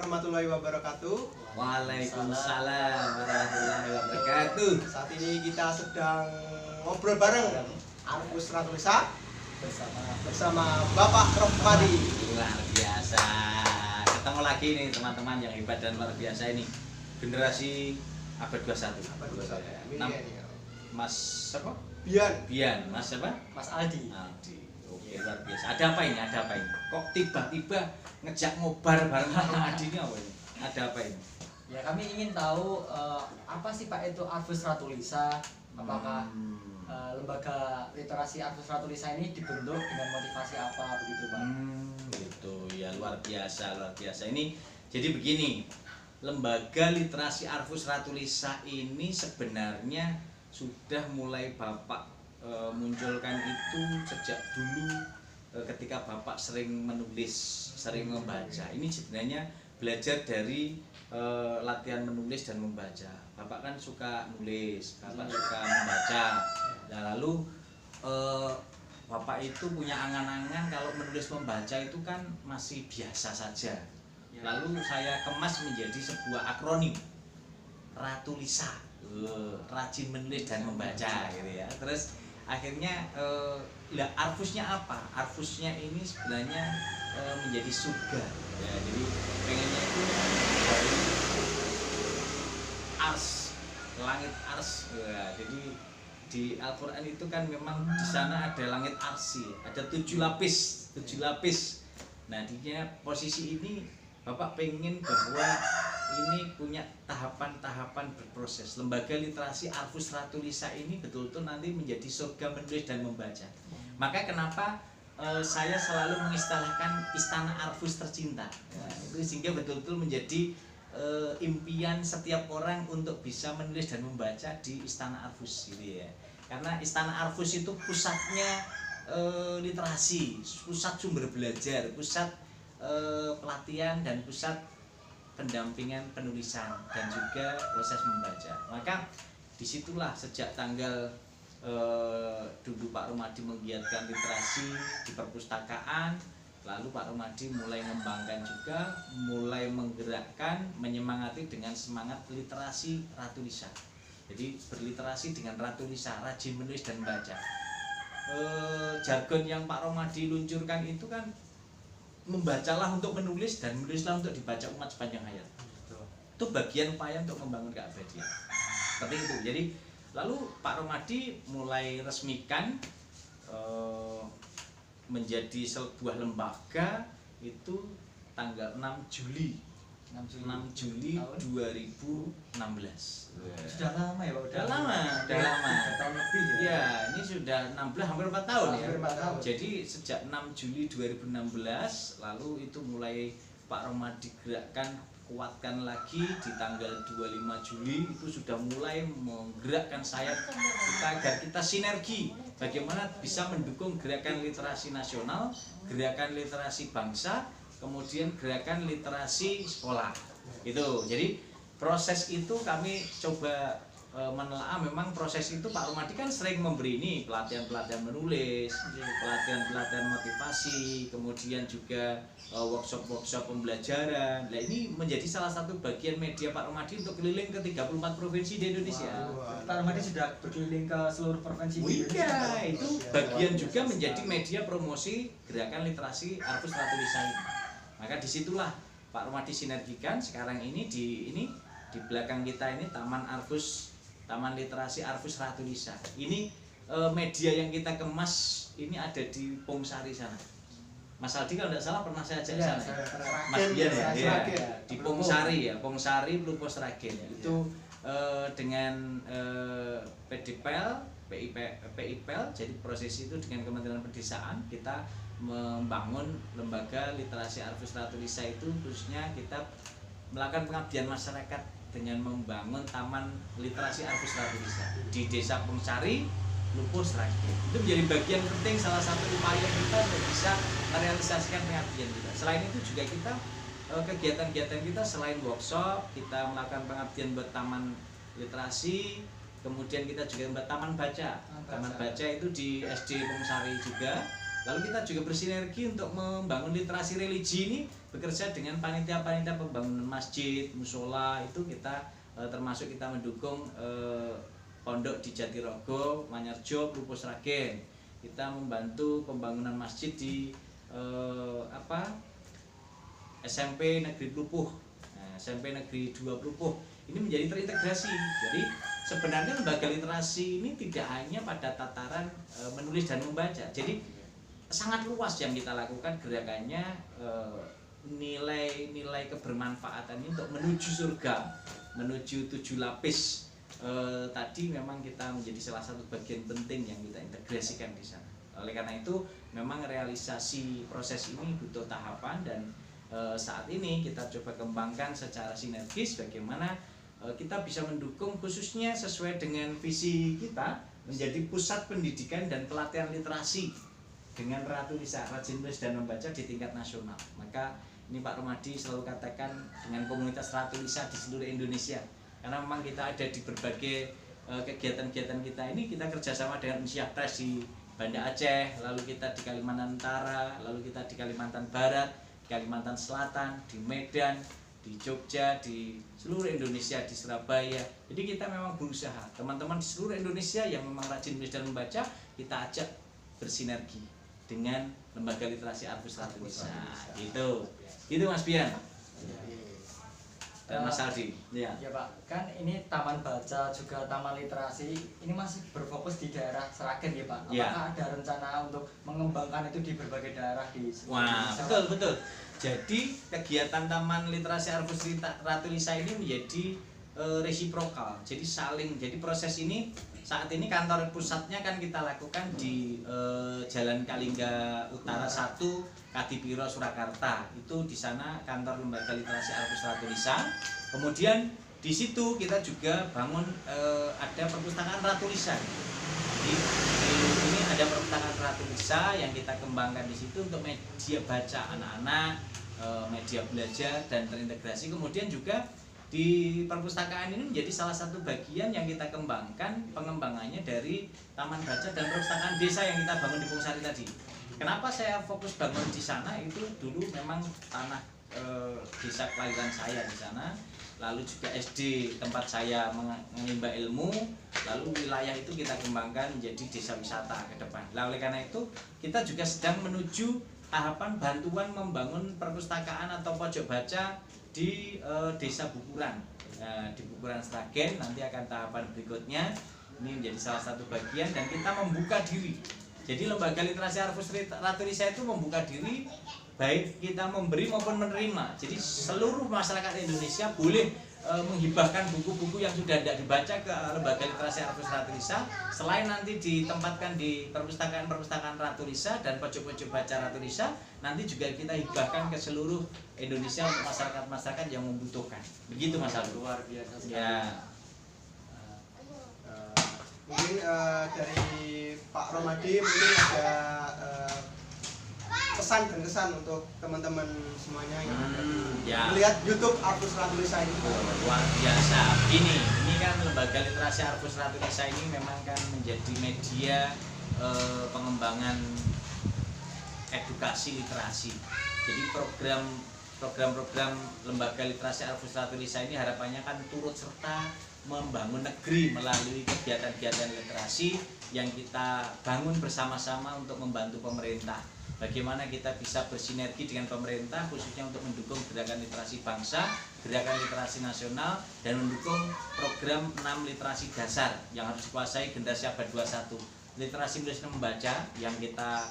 warahmatullahi wabarakatuh. Waalaikumsalam warahmatullahi wabarakatuh. Saat ini kita sedang ngobrol bareng Arfus Ratulisa bersama Bapak Rohmadi. Luar biasa. Ketemu lagi nih teman-teman yang hebat dan luar biasa ini. Generasi abad 21. Abad 21. Mas siapa? Bian. Mas siapa? Mas Aldi. Oke, luar biasa. Ada apa ini? Kok tiba-tiba ngejak ngobar bareng sama Adi ini apa ini? Ada apa ini? Ya, kami ingin tahu apa sih Pak itu Arfus Ratulisa? Apakah lembaga literasi Arfus Ratulisa ini dibentuk dengan motivasi apa begitu Pak? Gitu ya, luar biasa. Ini jadi begini, lembaga literasi Arfus Ratulisa ini sebenarnya sudah mulai Bapak munculkan itu sejak dulu ketika Bapak sering menulis, sering membaca. Ini sebenarnya belajar dari latihan menulis dan membaca. Bapak kan suka nulis, Bapak suka membaca. Nah, lalu Bapak itu punya angan-angan kalau menulis membaca itu kan masih biasa saja. Lalu saya kemas menjadi sebuah akronim, Ratulisa, rajin menulis dan membaca gitu ya. Terus akhirnya Arfusnya apa? Arfusnya ini sebenarnya menjadi surga ya. Jadi pengennya itu dari ars, langit ars ya. Jadi di Al-Quran itu kan memang di sana ada langit arsi, ada 7 lapis. Nah, dia posisi ini Bapak pengen bahwa ini punya tahapan-tahapan berproses. Lembaga literasi Arfus Ratulisa ini betul-betul nanti menjadi surga menulis dan membaca. Maka kenapa saya selalu mengistilahkan istana Arfus tercinta. Nah, itu sehingga betul-betul menjadi impian setiap orang untuk bisa menulis dan membaca di istana Arfus gitu ya. Karena istana Arfus itu pusatnya literasi, pusat sumber belajar, pusat pelatihan dan pusat pendampingan penulisan dan juga proses membaca. Maka disitulah sejak tanggal dulu Pak Rohmadi menggiatkan literasi di perpustakaan, lalu Pak Rohmadi mulai mengembangkan juga, mulai menggerakkan, menyemangati dengan semangat literasi Ratulisa. Jadi berliterasi dengan Ratulisa, rajin menulis dan baca. Jargon yang Pak Rohmadi luncurkan itu kan membacalah untuk menulis dan menulislah untuk dibaca umat sepanjang hayat. Itu bagian upaya untuk membangun keabadian. Seperti itu. Jadi lalu Pak Rohmadi mulai resmikan menjadi sebuah lembaga itu tanggal 6 Juli 2016. Sudah lama ya Pak? Udah lama. 3 tahun lebih ya? Ya, ini sudah 16 hampir 4 tahun ya. Hampir 4 tahun. Jadi sejak 6 Juli 2016 lalu itu mulai Pak Rohmadi gerakkan, kuatkan lagi di tanggal 25 Juli itu sudah mulai menggerakkan sayap kita agar kita sinergi bagaimana bisa mendukung gerakan literasi nasional, gerakan literasi bangsa, kemudian gerakan literasi sekolah. Itu. Jadi proses itu kami coba menelaah. Memang proses itu Pak Rohmadi kan sering memberi ini pelatihan-pelatihan menulis, pelatihan-pelatihan motivasi, kemudian juga workshop-workshop pembelajaran. Nah, ini menjadi salah satu bagian media Pak Rohmadi untuk keliling ke 34 provinsi di Indonesia. Pak Rohmadi sudah berkeliling ke seluruh provinsi di Indonesia. Iya, itu bagian juga menjadi media promosi gerakan literasi Arfus Ratulisa ini. Maka disitulah Pak Rohmadi sinergikan. Sekarang ini di belakang kita ini Taman Arfus, Taman Literasi Arfus Ratulisa. Ini media yang kita kemas ini ada di Pongsari sana. Mas Aldi kalau tidak salah pernah saya ajak sana. Mas Bian ya, di Pongsari ya, Pongsari Plupo Sragen. Itu dengan PIPL, jadi proses itu dengan Kementerian Pedesaan kita membangun lembaga literasi Arfus Ratulisa itu, khususnya kita melakukan pengabdian masyarakat dengan membangun Taman Literasi Arfus Ratulisa di Desa Pongsari, Plupo Sragen. Itu menjadi bagian penting, salah satu upaya kita untuk bisa merealisasikan pengabdian kita. Selain itu juga kita kegiatan-kegiatan kita selain workshop, kita melakukan pengabdian buat Taman Literasi, kemudian kita juga membuat Taman Baca. Taman Baca itu di SD Pongsari juga. Lalu kita juga bersinergi untuk membangun literasi religi ini bekerja dengan panitia-panitia pembangunan masjid, musola, itu kita termasuk kita mendukung pondok di Jatirogo, Manyarjo, Lupus Sragen. Kita membantu pembangunan masjid di SMP Negeri Plupuh, SMP Negeri 2 Plupuh. Ini menjadi terintegrasi. Jadi sebenarnya lembaga literasi ini tidak hanya pada tataran menulis dan membaca. Jadi sangat luas yang kita lakukan gerakannya, nilai-nilai kebermanfaatannya untuk menuju surga, menuju 7 lapis. Tadi memang kita menjadi salah satu bagian penting yang kita integrasikan di sana. Oleh karena itu memang realisasi proses ini butuh tahapan, dan saat ini kita coba kembangkan secara sinergis bagaimana kita bisa mendukung, khususnya sesuai dengan visi kita menjadi pusat pendidikan dan pelatihan literasi dengan Ratu Lisa, rajin menulis dan membaca di tingkat nasional. Maka ini Pak Romadi selalu katakan dengan komunitas Ratu Lisa di seluruh Indonesia, karena memang kita ada di berbagai kegiatan-kegiatan kita ini, kita kerjasama dengan Insyah Press di Banda Aceh, lalu kita di Kalimantan Utara, lalu kita di Kalimantan Barat, Kalimantan Selatan, di Medan, di Jogja, di seluruh Indonesia, di Surabaya. Jadi kita memang berusaha, teman-teman di seluruh Indonesia yang memang rajin menulis dan membaca, kita ajak bersinergi dengan lembaga literasi Arfus Ratu Lisa. Gitu Mas Bian dan Mas Aldi. Ya Pak, kan ini taman baca juga taman literasi, ini masih berfokus di daerah Sragen ya Pak. Apakah ada rencana untuk mengembangkan itu di berbagai daerah di Wah, betul. Jadi kegiatan Taman Literasi Arfus Ratu Lisa ini menjadi resiprokal. Jadi saling. Jadi proses ini saat ini kantor pusatnya kan kita lakukan di Jalan Kalingga Utara 1, Kadipiro, Surakarta. Itu di sana kantor lembaga literasi Arfus Ratu Lisa. Kemudian di situ kita juga bangun ada perpustakaan Ratu Lisa. Jadi ini ada perpustakaan Ratu Lisa yang kita kembangkan di situ untuk media baca anak-anak, media belajar dan terintegrasi. Kemudian juga di perpustakaan ini menjadi salah satu bagian yang kita kembangkan pengembangannya dari taman baca dan perpustakaan desa yang kita bangun di Pungsari tadi. Kenapa saya fokus bangun di sana? Itu dulu memang tanah desa kelahiran saya di sana, lalu juga SD tempat saya menimba ilmu, lalu wilayah itu kita kembangkan menjadi desa wisata ke depan. Nah, oleh karena itu kita juga sedang menuju tahapan bantuan membangun perpustakaan atau pojok baca di desa Bukuran. Nah, di Bukuran Sragen nanti akan tahapan berikutnya. Ini menjadi salah satu bagian dan kita membuka diri. Jadi lembaga literasi Arfus Ratu Lisa itu membuka diri, baik kita memberi maupun menerima. Jadi seluruh masyarakat Indonesia boleh menghibahkan buku-buku yang sudah tidak dibaca ke lembaga literasi Arfus Ratu Lisa. Selain nanti ditempatkan di perpustakaan Ratu Lisa dan pojok-pojok baca Ratu Lisa, nanti juga kita hibahkan ke seluruh Indonesia untuk masyarakat-masyarakat yang membutuhkan. Begitu Mas Aldo. Luar biasa sekali. Ya. Mungkin dari Pak Romadi mungkin ada pesan dan kesan untuk teman-teman semuanya yang ada melihat YouTube Arfus Ratu Lisa ini. Luar biasa. Ini kan lembaga literasi Arfus Ratu Lisa ini memang kan menjadi media pengembangan edukasi literasi. Jadi program lembaga literasi Arfus Ratu Lisa ini harapannya kan turut serta membangun negeri melalui kegiatan-kegiatan literasi yang kita bangun bersama-sama untuk membantu pemerintah. Bagaimana kita bisa bersinergi dengan pemerintah khususnya untuk mendukung gerakan literasi bangsa, gerakan literasi nasional, dan mendukung program 6 literasi dasar yang harus dikuasai generasi abad 21. Literasi menulis dan membaca yang kita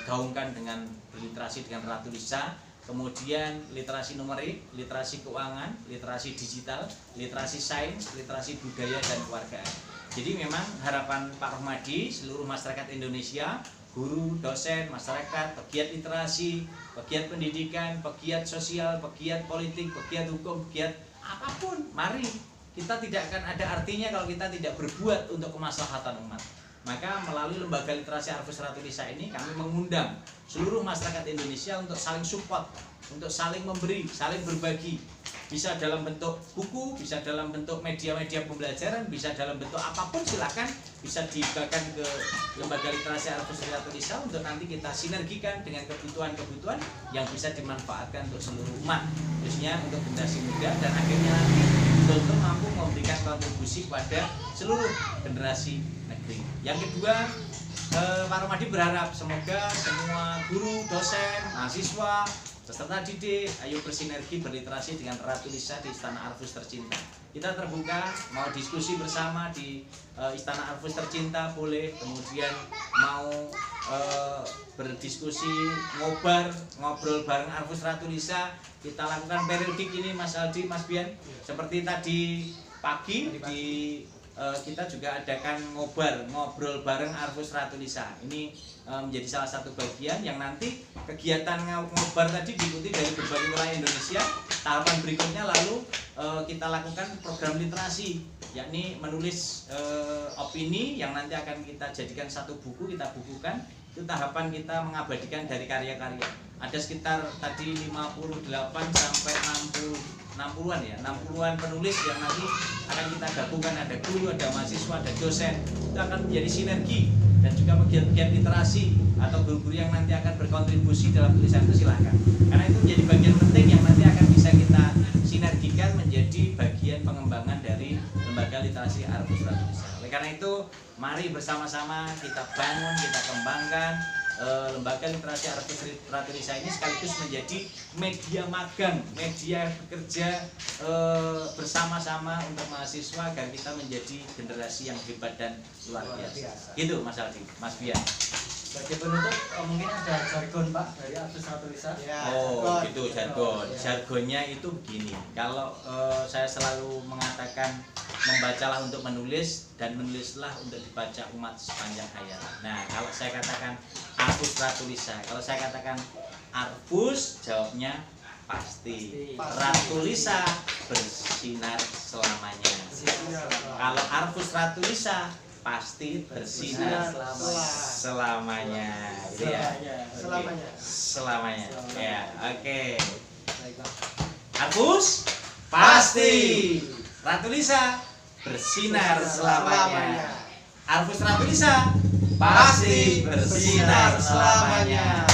gaungkan dengan berliterasi dengan Ratu Lisa. Kemudian literasi numerik, literasi keuangan, literasi digital, literasi sains, literasi budaya dan keluargaan. Jadi memang harapan Pak Romadi, seluruh masyarakat Indonesia, guru, dosen, masyarakat, pegiat literasi, pegiat pendidikan, pegiat sosial, pegiat politik, pegiat hukum, pegiat apapun, mari. Kita tidak akan ada artinya kalau kita tidak berbuat untuk kemaslahatan umat. Maka melalui lembaga literasi Arfus Ratu Lisa ini kami mengundang seluruh masyarakat Indonesia untuk saling support, untuk saling memberi, saling berbagi. Bisa dalam bentuk buku, bisa dalam bentuk media-media pembelajaran, bisa dalam bentuk apapun, silakan bisa dibagikan ke lembaga literasi Arfus Ratulisa untuk nanti kita sinergikan dengan kebutuhan-kebutuhan yang bisa dimanfaatkan untuk seluruh umat, khususnya untuk generasi muda, dan akhirnya nanti betul-betul mampu memberikan kontribusi pada seluruh generasi negeri. Yang kedua, Pak Romadi berharap semoga semua guru, dosen, mahasiswa, peserta didik, ayo bersinergi berliterasi dengan Ratulisa di Istana Arfus tercinta. Kita terbuka, mau diskusi bersama di Istana Arfus tercinta boleh, kemudian mau berdiskusi, ngobrol bareng Arfus Ratulisa, kita lakukan periodik ini Mas Aldi, Mas Bian. Seperti tadi pagi kita juga adakan ngobrol bareng Arfus Ratulisa. Ini menjadi salah satu bagian yang nanti kegiatan ngobar tadi diikuti dari berbagai wilayah Indonesia. Tahapan berikutnya lalu kita lakukan program literasi, yakni menulis opini yang nanti akan kita jadikan satu buku, kita bukukan. Itu tahapan kita mengabadikan dari karya-karya. Ada sekitar tadi 58 sampai 60-an ya, 60-an penulis yang nanti akan kita gabungkan, ada guru, ada mahasiswa, ada dosen. Itu akan menjadi sinergi, dan juga pegiat-pegiat literasi atau guru-guru yang nanti akan berkontribusi dalam tulisan itu silahkan. Karena itu menjadi bagian penting yang nanti akan bisa kita sinergikan menjadi bagian pengembangan dari lembaga literasi Arfus Ratulisa. Oleh karena itu, mari bersama-sama kita bangun, kita kembangkan lembaga literasi Arfus Ratulisa ini sekaligus menjadi media magang, media bekerja bersama-sama untuk mahasiswa agar kita menjadi generasi yang hebat dan luar biasa. Gitu Mas Aldi, Mas Bian. Sebagai penutup mungkin ada jargon Pak dari Arfus Ratulisa. Oh gitu jargon. Jargonnya itu begini. Kalau saya selalu mengatakan membacalah untuk menulis dan menulislah untuk dibaca umat sepanjang hayat. Nah kalau saya katakan Arfus Ratulisa, kalau saya katakan Arfus, jawabnya pasti. Ratulisa bersinar selamanya. Kalau Arfus Ratulisa pasti bersinar selamanya. Selamanya. Ya, oke. Arfus pasti. Ratulisa bersinar selamanya. Arfus Ratulisa pasti bersinar selamanya.